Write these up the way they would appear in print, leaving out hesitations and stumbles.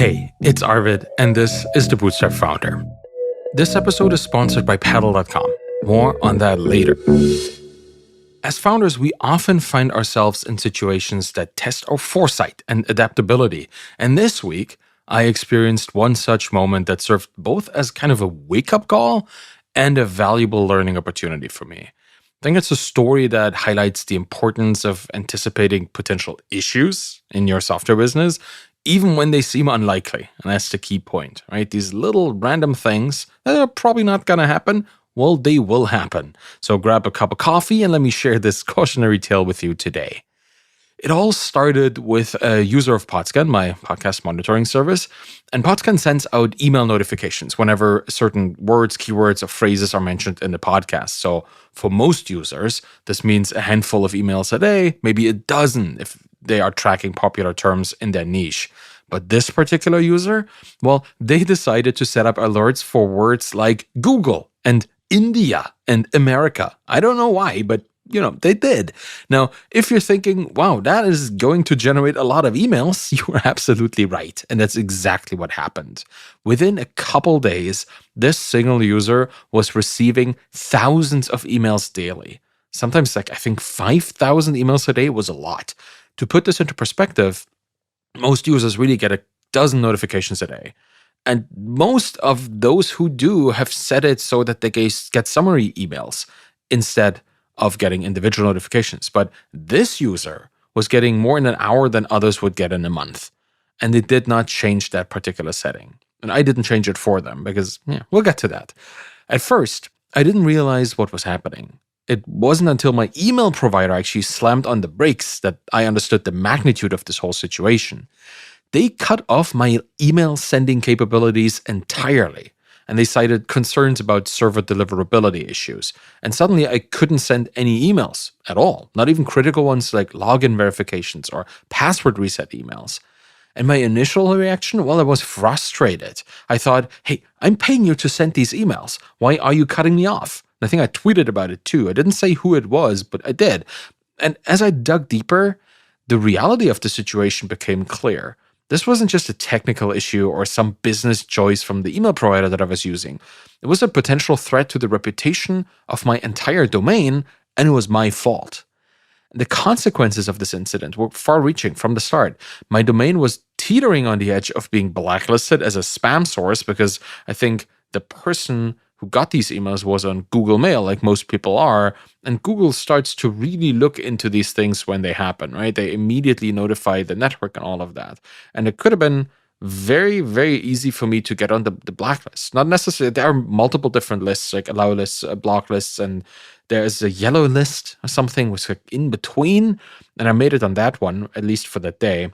Hey, it's Arvid, and this is the Bootstrapped Founder. This episode is sponsored by Paddle.com. More on that later. As founders, we often find ourselves in situations that test our foresight and adaptability. And this week, I experienced one such moment that served both as kind of a wake-up call and a valuable learning opportunity for me. I think it's a story that highlights the importance of anticipating potential issues in your software business, even when they seem unlikely. And that's the key point, right? These little random things that are probably not going to happen, well, they will happen. So grab a cup of coffee and let me share this cautionary tale with you today. It all started with a user of Podscan, my podcast monitoring service, and Podscan sends out email notifications whenever certain words, keywords, or phrases are mentioned in the podcast. So for most users, this means a handful of emails a day, maybe a dozen if they are tracking popular terms in their niche. But this particular user, well, they decided to set up alerts for words like Google and India and America. I don't know why, but they did. Now, if you're thinking, wow, that is going to generate a lot of emails, you are absolutely right. And that's exactly what happened. Within a couple days, this single user was receiving thousands of emails daily. Sometimes, I think 5,000 emails a day was a lot. To put this into perspective, most users really get a dozen notifications a day. And most of those who do have set it so that they get summary emails instead of getting individual notifications. But this user was getting more in an hour than others would get in a month. And they did not change that particular setting. And I didn't change it for them because, we'll get to that. At first, I didn't realize what was happening. It wasn't until my email provider actually slammed on the brakes that I understood the magnitude of this whole situation. They cut off my email sending capabilities entirely. And they cited concerns about server deliverability issues. And suddenly I couldn't send any emails at all, not even critical ones like login verifications or password reset emails. And my initial reaction, well, I was frustrated. I thought, hey, I'm paying you to send these emails. Why are you cutting me off? And I think I tweeted about it too. I didn't say who it was, but I did. And as I dug deeper, the reality of the situation became clear. This wasn't just a technical issue or some business choice from the email provider that I was using. It was a potential threat to the reputation of my entire domain, and it was my fault. The consequences of this incident were far-reaching from the start. My domain was teetering on the edge of being blacklisted as a spam source because I think the person who got these emails was on Google Mail, like most people are, and Google starts to really look into these things when they happen, right? They immediately notify the network and all of that. And it could have been very, very easy for me to get on the blacklist. Not necessarily, there are multiple different lists, like allow lists, block lists, and there's a yellow list or something which like in between. And I made it on that one, at least for that day.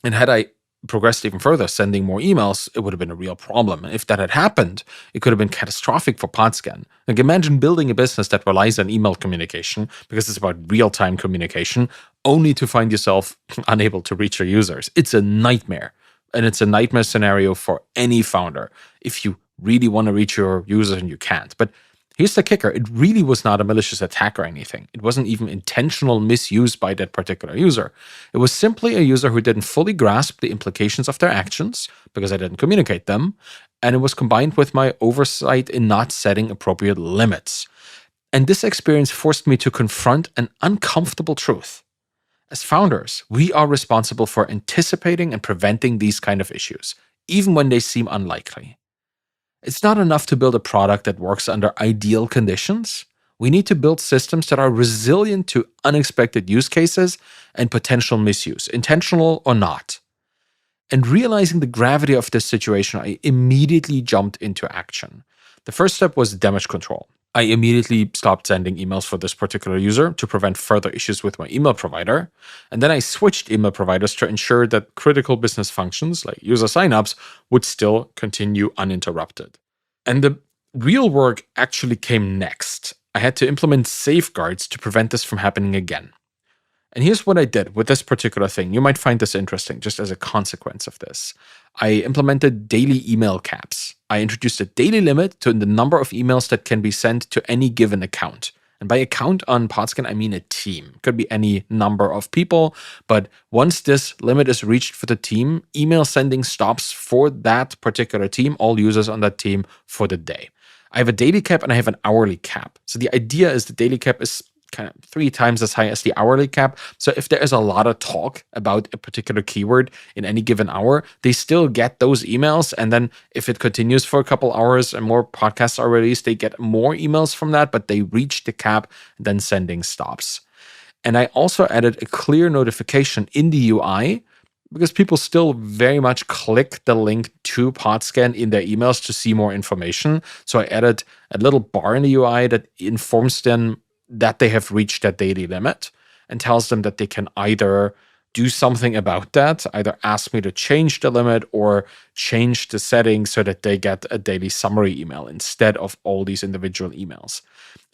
And had I progressed even further, sending more emails, it would have been a real problem. If that had happened, it could have been catastrophic for Podscan. Like imagine building a business that relies on email communication because it's about real-time communication, only to find yourself unable to reach your users. It's a nightmare. And it's a nightmare scenario for any founder if you really want to reach your users and you can't. But here's the kicker. It really was not a malicious attack or anything. It wasn't even intentional misuse by that particular user. It was simply a user who didn't fully grasp the implications of their actions because I didn't communicate them. And it was combined with my oversight in not setting appropriate limits. And this experience forced me to confront an uncomfortable truth. As founders, we are responsible for anticipating and preventing these kind of issues, even when they seem unlikely. It's not enough to build a product that works under ideal conditions. We need to build systems that are resilient to unexpected use cases and potential misuse, intentional or not. And realizing the gravity of this situation, I immediately jumped into action. The first step was damage control. I immediately stopped sending emails for this particular user to prevent further issues with my email provider. And then I switched email providers to ensure that critical business functions like user signups would still continue uninterrupted. And the real work actually came next. I had to implement safeguards to prevent this from happening again. And here's what I did with this particular thing. You might find this interesting just as a consequence of this. I implemented daily email caps. I introduced a daily limit to the number of emails that can be sent to any given account. And by account on Podscan, I mean a team. It could be any number of people, but once this limit is reached for the team, email sending stops for that particular team, all users on that team for the day. I have a daily cap and I have an hourly cap. So the idea is the daily cap is kind of 3 times as high as the hourly cap. So if there is a lot of talk about a particular keyword in any given hour, they still get those emails. And then if it continues for a couple hours and more podcasts are released, they get more emails from that, but they reach the cap, then sending stops. And I also added a clear notification in the UI because people still very much click the link to Podscan in their emails to see more information. So I added a little bar in the UI that informs them that they have reached that daily limit and tells them that they can either do something about that, either ask me to change the limit or change the settings so that they get a daily summary email instead of all these individual emails.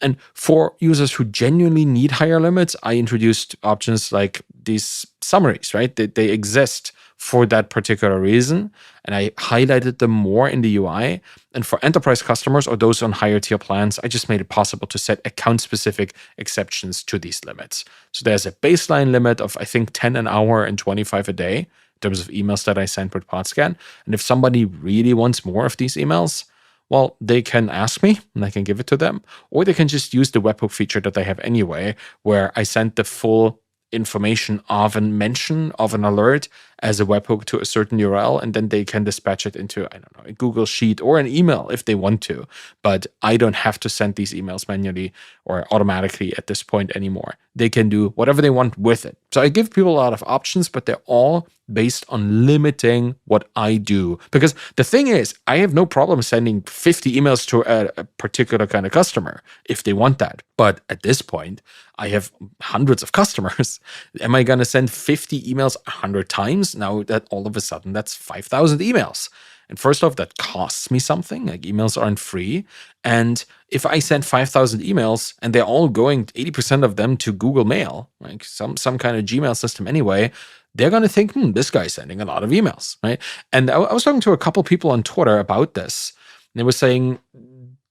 And for users who genuinely need higher limits, I introduced options like these summaries, right? They exist for that particular reason. And I highlighted them more in the UI. And for enterprise customers or those on higher tier plans, I just made it possible to set account-specific exceptions to these limits. So there's a baseline limit of, I think, 10 an hour and 25 a day in terms of emails that I send with Podscan. And if somebody really wants more of these emails, well, they can ask me and I can give it to them, or they can just use the webhook feature that I have anyway, where I send the full information of a mention of an alert as a webhook to a certain URL, and then they can dispatch it into, I don't know, a Google Sheet or an email if they want to. But I don't have to send these emails manually or automatically at this point anymore. They can do whatever they want with it. So I give people a lot of options, but they're all based on limiting what I do. Because the thing is, I have no problem sending 50 emails to a particular kind of customer if they want that. But at this point, I have hundreds of customers. Am I going to send 50 emails 100 times? Now that all of a sudden that's 5,000 emails. And first off, that costs me something. Like, emails aren't free. And if I send 5,000 emails and they're all going 80% of them to Google Mail, like some kind of Gmail system anyway, they're going to think, this guy's sending a lot of emails, right? And I was talking to a couple people on Twitter about this. And they were saying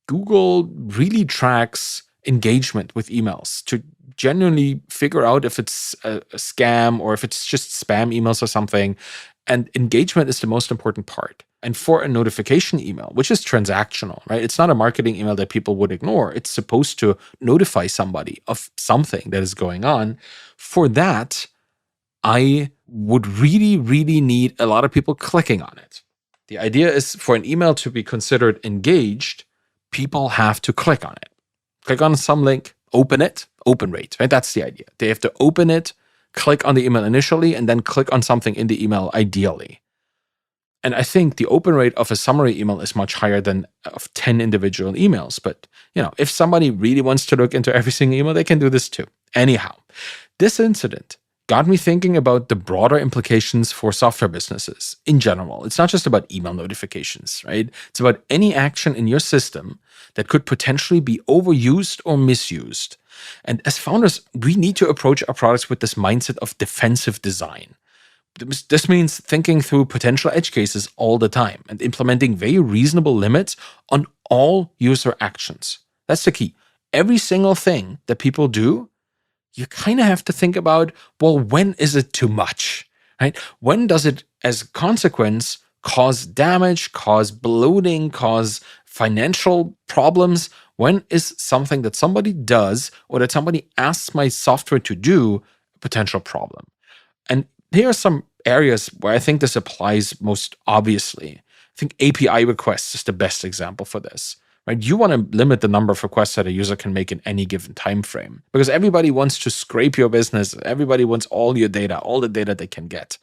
Google really tracks engagement with emails to genuinely figure out if it's a scam or if it's just spam emails or something. And engagement is the most important part. And for a notification email, which is transactional, right? It's not a marketing email that people would ignore. It's supposed to notify somebody of something that is going on. For that, I would really, really need a lot of people clicking on it. The idea is for an email to be considered engaged, people have to click on it. Click on some link, open it, open rate, right? That's the idea. They have to open it, click on the email initially, and then click on something in the email ideally. And I think the open rate of a summary email is much higher than of 10 individual emails. But, if somebody really wants to look into every single email, they can do this too. Anyhow, this incident got me thinking about the broader implications for software businesses in general. It's not just about email notifications, right? It's about any action in your system that could potentially be overused or misused. And as founders, we need to approach our products with this mindset of defensive design. This means thinking through potential edge cases all the time and implementing very reasonable limits on all user actions. That's the key. Every single thing that people do, you kind of have to think about, well, when is it too much, right? When does it, as a consequence, cause damage, cause bloating, cause financial problems? When is something that somebody does or that somebody asks my software to do a potential problem? And here are some areas where I think this applies most obviously. I think API requests is the best example for this. Right? You want to limit the number of requests that a user can make in any given time frame because everybody wants to scrape your business. Everybody wants all your data, all the data they can get.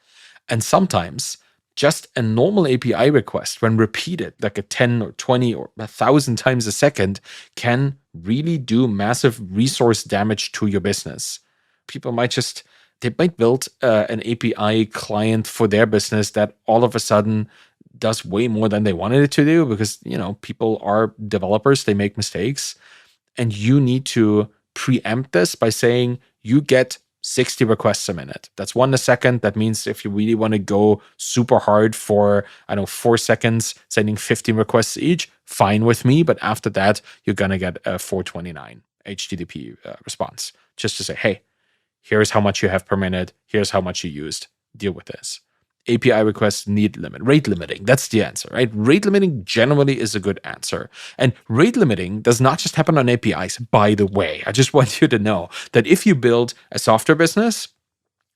And sometimes just a normal API request, when repeated like a 10 or 20 or 1,000 times a second, can really do massive resource damage to your business. People might build an API client for their business that all of a sudden does way more than they wanted it to do because, people are developers, they make mistakes. And you need to preempt this by saying you get 60 requests a minute. That's 1 a second. That means if you really want to go super hard for, 4 seconds, sending 15 requests each, fine with me. But after that, you're going to get 429. HTTP response, just to say, hey, here's how much you have per minute, here's how much you used, deal with this. API requests need limit, rate limiting. That's the answer, right? Rate limiting generally is a good answer. And rate limiting does not just happen on APIs, by the way. I just want you to know that if you build a software business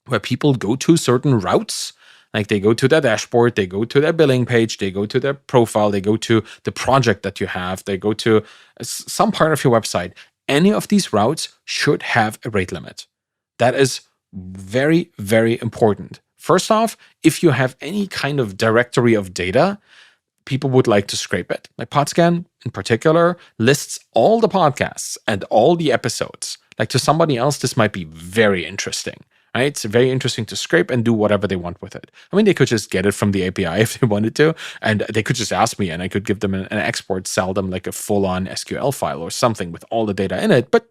where people go to certain routes, like they go to their dashboard, they go to their billing page, they go to their profile, they go to the project that you have, they go to some part of your website, any of these routes should have a rate limit. That is very, very important. First off, if you have any kind of directory of data, people would like to scrape it. Like Podscan in particular lists all the podcasts and all the episodes. Like to somebody else, this might be very interesting, right? It's very interesting to scrape and do whatever they want with it. I mean, they could just get it from the API if they wanted to, and they could just ask me and I could give them an export, sell them like a full-on SQL file or something with all the data in it. But,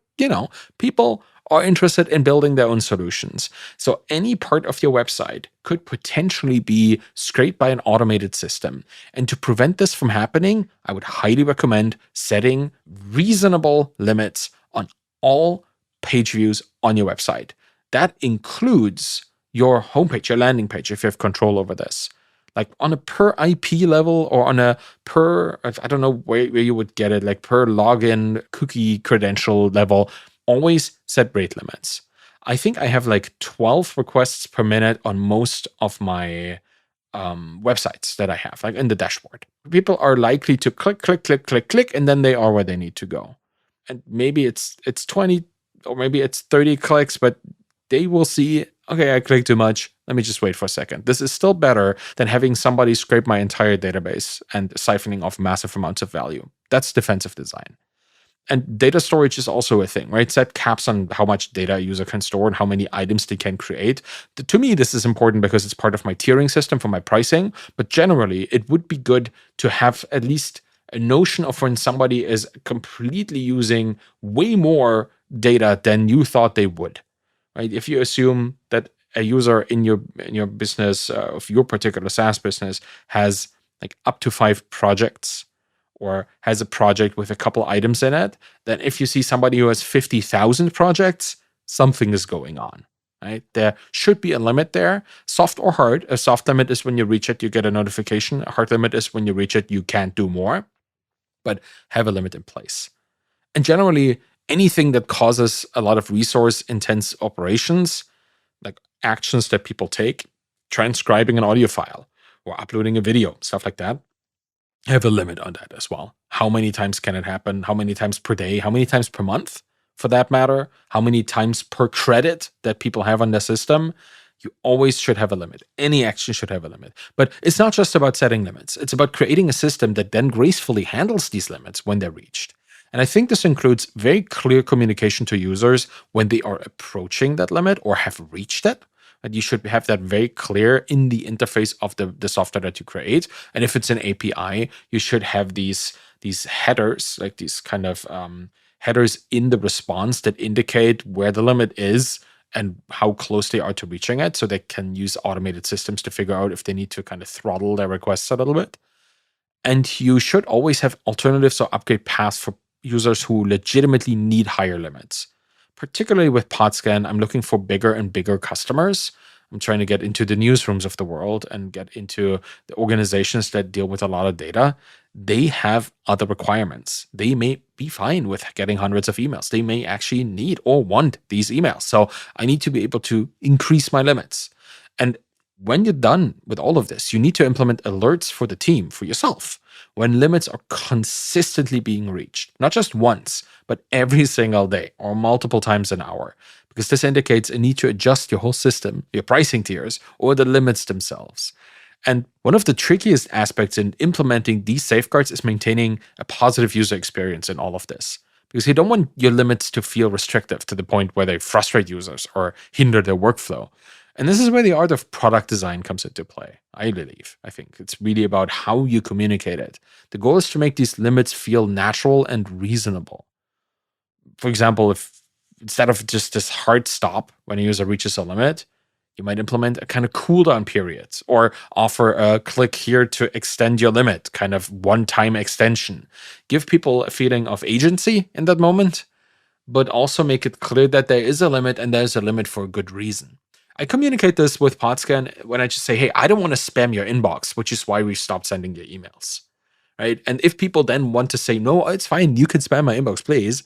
people are interested in building their own solutions. So any part of your website could potentially be scraped by an automated system. And to prevent this from happening, I would highly recommend setting reasonable limits on all page views on your website. That includes your homepage, your landing page, if you have control over this. Like on a per IP level or on a per, I don't know where you would get it, like per login cookie credential level, always set rate limits. I think I have like 12 requests per minute on most of my websites that I have, like in the dashboard. People are likely to click, and then they are where they need to go. And maybe it's 20 or maybe it's 30 clicks, but they will see, okay, I clicked too much. Let me just wait for a second. This is still better than having somebody scrape my entire database and siphoning off massive amounts of value. That's defensive design. And data storage is also a thing, right? Set caps on how much data a user can store and how many items they can create. To me, this is important because it's part of my tiering system for my pricing. But generally, it would be good to have at least a notion of when somebody is completely using way more data than you thought they would, right? If you assume that a user in your business, of your particular SaaS business, has like up to 5 projects, or has a project with a couple items in it, then if you see somebody who has 50,000 projects, something is going on, right? There should be a limit there, soft or hard. A soft limit is when you reach it, you get a notification. A hard limit is when you reach it, you can't do more, but have a limit in place. And generally, anything that causes a lot of resource-intense operations, like actions that people take, transcribing an audio file or uploading a video, stuff like that, have a limit on that as well. How many times can it happen? How many times per day? How many times per month, for that matter? How many times per credit that people have on their system? You always should have a limit. Any action should have a limit. But it's not just about setting limits. It's about creating a system that then gracefully handles these limits when they're reached. And I think this includes very clear communication to users when they are approaching that limit or have reached it. And you should have that very clear in the interface of the software that you create. And if it's an API, you should have these headers, like these kind of headers in the response that indicate where the limit is and how close they are to reaching it, so they can use automated systems to figure out if they need to kind of throttle their requests a little bit. And you should always have alternatives or upgrade paths for users who legitimately need higher limits. Particularly with Podscan, I'm looking for bigger and bigger customers. I'm trying to get into the newsrooms of the world and get into the organizations that deal with a lot of data. They have other requirements. They may be fine with getting hundreds of emails. They may actually need or want these emails. So I need to be able to increase my limits. And when you're done with all of this, you need to implement alerts for the team, for yourself, when limits are consistently being reached, not just once, but every single day or multiple times an hour, because this indicates a need to adjust your whole system, your pricing tiers, or the limits themselves. And one of the trickiest aspects in implementing these safeguards is maintaining a positive user experience in all of this, because you don't want your limits to feel restrictive to the point where they frustrate users or hinder their workflow. And this is where the art of product design comes into play, I believe. I think it's really about how you communicate it. The goal is to make these limits feel natural and reasonable. For example, if instead of just this hard stop when a user reaches a limit, you might implement a kind of cooldown period or offer a click here to extend your limit, kind of one-time extension. Give people a feeling of agency in that moment. but also make it clear that there is a limit and there's a limit for a good reason. I communicate this with Podscan when I just say, hey, I don't want to spam your inbox, which is why we stopped sending you emails. Right. And if people then want to say, no, it's fine, you can spam my inbox, please,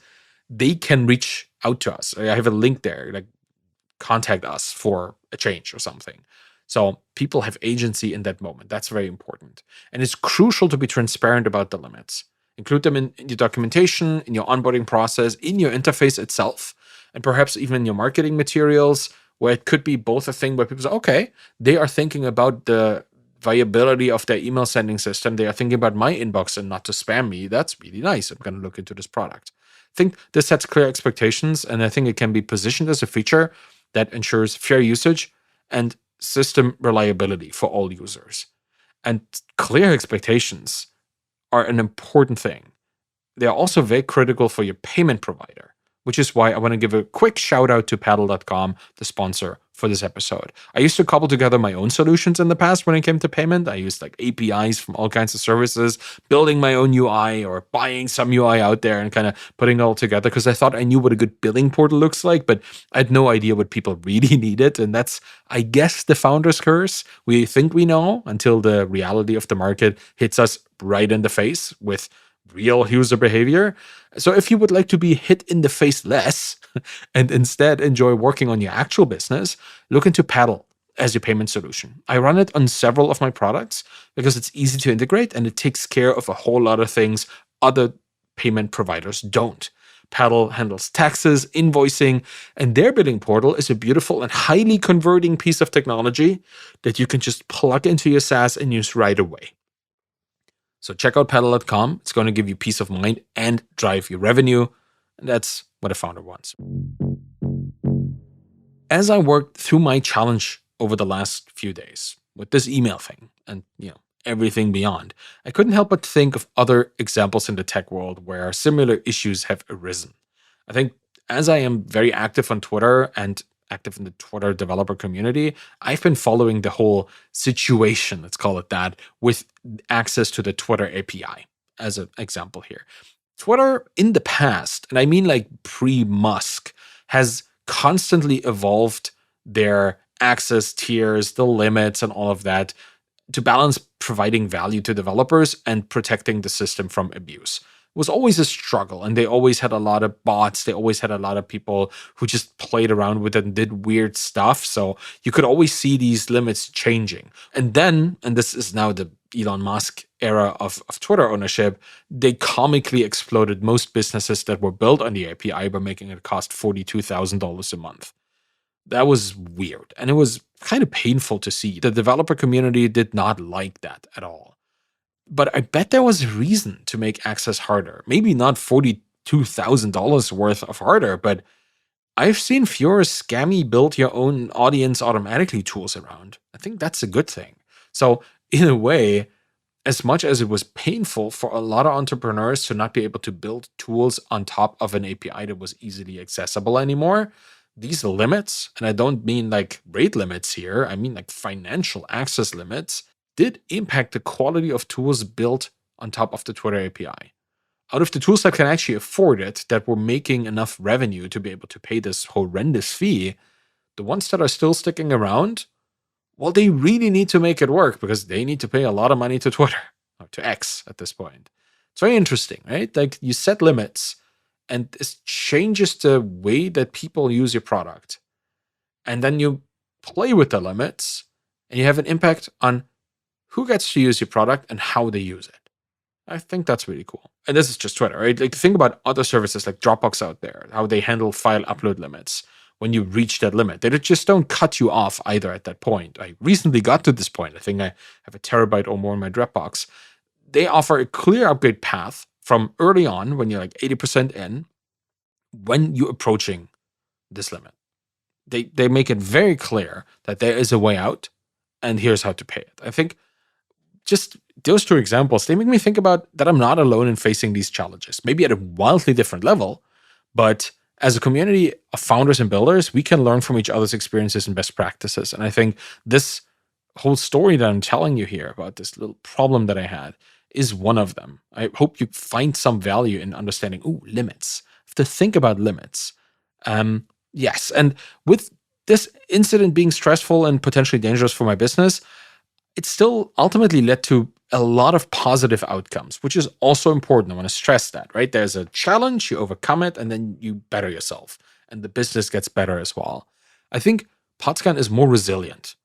they can reach out to us. I have a link there, like contact us for a change or something. So people have agency in that moment. That's very important. And it's crucial to be transparent about the limits. Include them in your documentation, in your onboarding process, in your interface itself, and perhaps even in your marketing materials, where it could be both a thing where people say, okay, they are thinking about the viability of their email sending system. They are thinking about my inbox and not to spam me. That's really nice. I'm going to look into this product. I think this sets clear expectations, and I think it can be positioned as a feature that ensures fair usage and system reliability for all users. And clear expectations are an important thing. They are also very critical for your payment provider, which is why I want to give a quick shout out to paddle.com, the sponsor for this episode. I used to cobble together my own solutions in the past when it came to payment. I used like APIs from all kinds of services, building my own UI or buying some UI out there and kind of putting it all together because I thought I knew what a good billing portal looks like, but I had no idea what people really needed. And that's, I guess, the founder's curse. We think we know until the reality of the market hits us right in the face with real user behavior. So if you would like to be hit in the face less and instead enjoy working on your actual business, look into Paddle as your payment solution. I run it on several of my products because it's easy to integrate and it takes care of a whole lot of things other payment providers don't. Paddle handles taxes, invoicing, and their billing portal is a beautiful and highly converting piece of technology that you can just plug into your SaaS and use right away. So check out paddle.com. It's going to give you peace of mind and drive your revenue. And that's what a founder wants. As I worked through my challenge over the last few days with this email thing and everything beyond, I couldn't help but think of other examples in the tech world where similar issues have arisen. I think as I am very active on Twitter and active in the Twitter developer community, I've been following the whole situation, let's call it that, with access to the Twitter API as an example here. Twitter in the past, and I mean like pre-Musk, has constantly evolved their access tiers, the limits, and all of that to balance providing value to developers and protecting the system from abuse. Was always a struggle, and they always had a lot of bots. They always had a lot of people who just played around with it and did weird stuff. So you could always see these limits changing. And then, and this is now the Elon Musk era of Twitter ownership, they comically exploded most businesses that were built on the API by making it cost $42,000 a month. That was weird. And it was kind of painful to see. The developer community did not like that at all. But I bet there was a reason to make access harder. Maybe not $42,000 worth of harder, but I've seen fewer scammy build your own audience automatically tools around. I think that's a good thing. So in a way, as much as it was painful for a lot of entrepreneurs to not be able to build tools on top of an API that was easily accessible anymore, these limits, and I don't mean like rate limits here, I mean like financial access limits, did impact the quality of tools built on top of the Twitter API. Out of the tools that can actually afford it, that were making enough revenue to be able to pay this horrendous fee, the ones that are still sticking around, well, they really need to make it work because they need to pay a lot of money to Twitter, or to X at this point. It's very interesting, right? Like you set limits and this changes the way that people use your product. And then you play with the limits and you have an impact on who gets to use your product and how they use it. I think that's really cool. And this is just Twitter, right? Like think about other services like Dropbox out there, how they handle file upload limits when you reach that limit. They just don't cut you off either at that point. I recently got to this point. I think I have a terabyte or more in my Dropbox. They offer a clear upgrade path from early on when you're like 80% in, when you're approaching this limit. They make it very clear that there is a way out and here's how to pay it. I think just those two examples, they make me think about that I'm not alone in facing these challenges, maybe at a wildly different level, but as a community of founders and builders, we can learn from each other's experiences and best practices. And I think this whole story that I'm telling you here about this little problem that I had is one of them. I hope you find some value in understanding, limits. I to think about limits. Yes. And with this incident being stressful and potentially dangerous for my business, it still ultimately led to a lot of positive outcomes, which is also important. I want to stress that, right? There's a challenge, you overcome it, and then you better yourself, and the business gets better as well. I think Podscan is more resilient.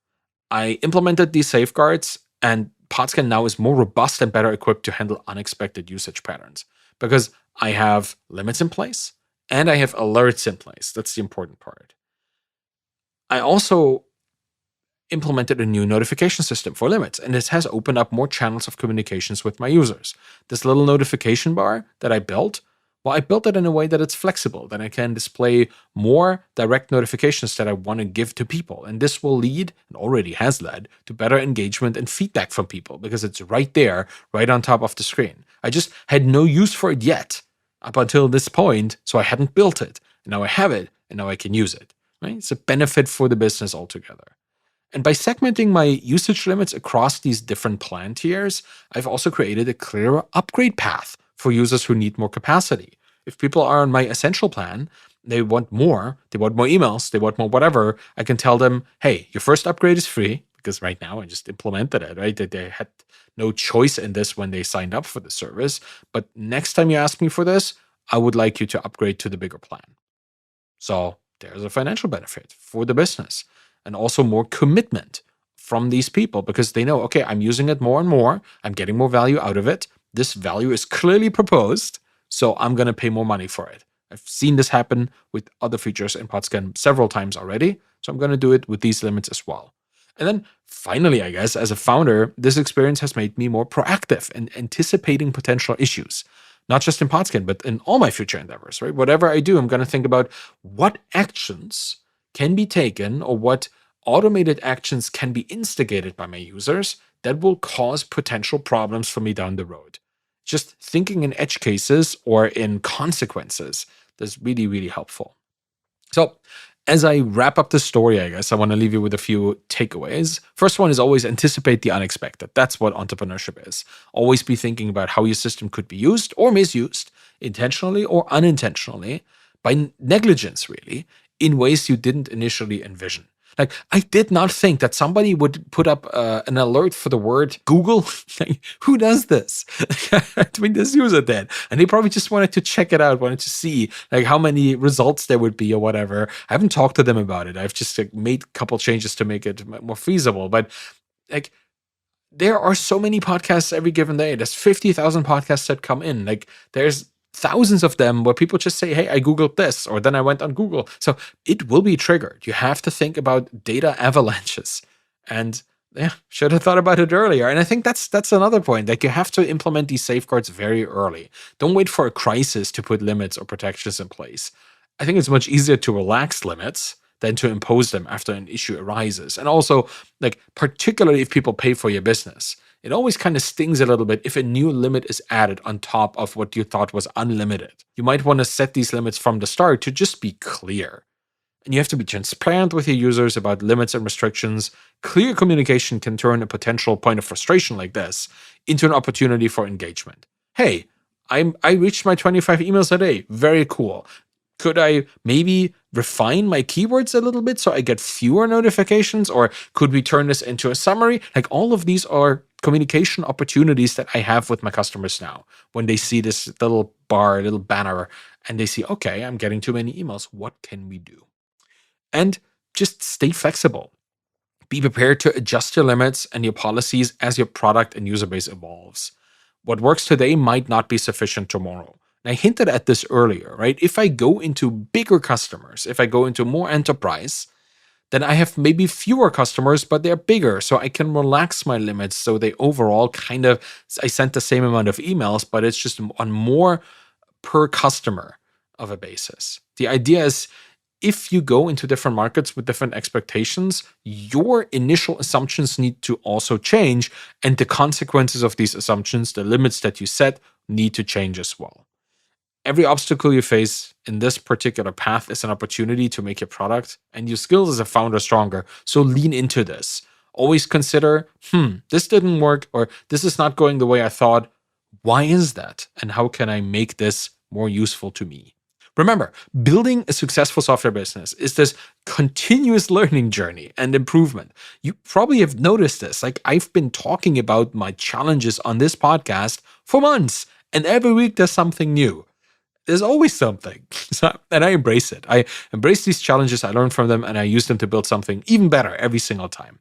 I implemented these safeguards, and Podscan now is more robust and better equipped to handle unexpected usage patterns because I have limits in place and I have alerts in place. That's the important part. I also implemented a new notification system for limits, and this has opened up more channels of communications with my users. This little notification bar that I built, well, I built it in a way that it's flexible, that I can display more direct notifications that I want to give to people. And this will lead, and already has led, to better engagement and feedback from people because it's right there, right on top of the screen. I just had no use for it yet up until this point, so I hadn't built it. And now I have it, and now I can use it. Right? It's a benefit for the business altogether. And by segmenting my usage limits across these different plan tiers, I've also created a clearer upgrade path for users who need more capacity. If people are on my essential plan, they want more emails, they want more whatever, I can tell them, hey, your first upgrade is free, because right now I just implemented it, right? They had no choice in this when they signed up for the service. But next time you ask me for this, I would like you to upgrade to the bigger plan. So there's a financial benefit for the business and also more commitment from these people because they know, okay, I'm using it more and more. I'm getting more value out of it. This value is clearly proposed, so I'm going to pay more money for it. I've seen this happen with other features in Podscan several times already, so I'm going to do it with these limits as well. And then finally, I guess, as a founder, this experience has made me more proactive in anticipating potential issues. Not just in Podscan, but in all my future endeavors, right? Whatever I do, I'm going to think about what actions can be taken or what automated actions can be instigated by my users that will cause potential problems for me down the road. Just thinking in edge cases or in consequences is really, really helpful. So, as I wrap up the story, I guess I want to leave you with a few takeaways. First one is always anticipate the unexpected. That's what entrepreneurship is. Always be thinking about how your system could be used or misused, intentionally or unintentionally, by negligence, really, in ways you didn't initially envision. Like, I did not think that somebody would put up an alert for the word Google. Like, who does this? I mean, this user did. And they probably just wanted to check it out, wanted to see like how many results there would be or whatever. I haven't talked to them about it. I've just like, made a couple changes to make it more feasible. But like, there are so many podcasts every given day. There's 50,000 podcasts that come in. Like, there's thousands of them where people just say, hey, I Googled this, or then I went on Google. So it will be triggered. You have to think about data avalanches. And yeah, should have thought about it earlier. And I think that's another point. Like, you have to implement these safeguards very early. Don't wait for a crisis to put limits or protections in place. I think it's much easier to relax limits than to impose them after an issue arises. And also, like, particularly if people pay for your business, it always kind of stings a little bit if a new limit is added on top of what you thought was unlimited. You might want to set these limits from the start to just be clear. And you have to be transparent with your users about limits and restrictions. Clear communication can turn a potential point of frustration like this into an opportunity for engagement. Hey, I reached my 25 emails a day. Very cool. Could I maybe refine my keywords a little bit so I get fewer notifications? Or could we turn this into a summary? Like, all of these are communication opportunities that I have with my customers now. When they see this little bar, little banner, and they see, okay, I'm getting too many emails. What can we do? And just stay flexible. Be prepared to adjust your limits and your policies as your product and user base evolves. What works today might not be sufficient tomorrow. And I hinted at this earlier, right? If I go into bigger customers, if I go into more enterprise, then I have maybe fewer customers, but they're bigger. So I can relax my limits. So they overall I sent the same amount of emails, but it's just on more per customer of a basis. The idea is, if you go into different markets with different expectations, your initial assumptions need to also change. And the consequences of these assumptions, the limits that you set, need to change as well. Every obstacle you face in this particular path is an opportunity to make your product and your skills as a founder stronger. So lean into this. Always consider, this didn't work, or this is not going the way I thought. Why is that? And how can I make this more useful to me? Remember, building a successful software business is this continuous learning journey and improvement. You probably have noticed this. Like, I've been talking about my challenges on this podcast for months, and every week there's something new. There's always something. And I embrace it. I embrace these challenges, I learn from them, and I use them to build something even better every single time.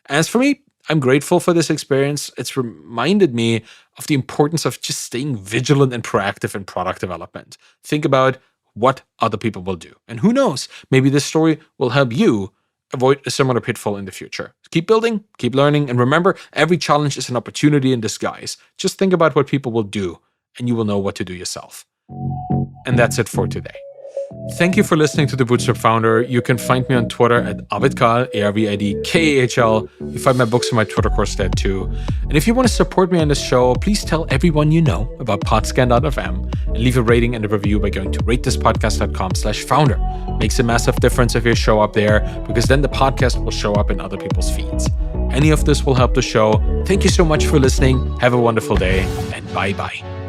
As for me, I'm grateful for this experience. It's reminded me of the importance of just staying vigilant and proactive in product development. Think about what other people will do. And who knows, maybe this story will help you avoid a similar pitfall in the future. Keep building, keep learning, and remember, every challenge is an opportunity in disguise. Just think about what people will do, and you will know what to do yourself. And that's it for today. Thank you for listening to The Bootstrapped Founder. You can find me on Twitter at Arvidkahl, ARVIDKAHL. You find my books in my Twitter course there too. And if you want to support me on this show, please tell everyone you know about Podscan.fm and leave a rating and a review by going to ratethispodcast.com/founder. Makes a massive difference if you show up there, because then the podcast will show up in other people's feeds. Any of this will help the show. Thank you so much for listening. Have a wonderful day, and bye-bye.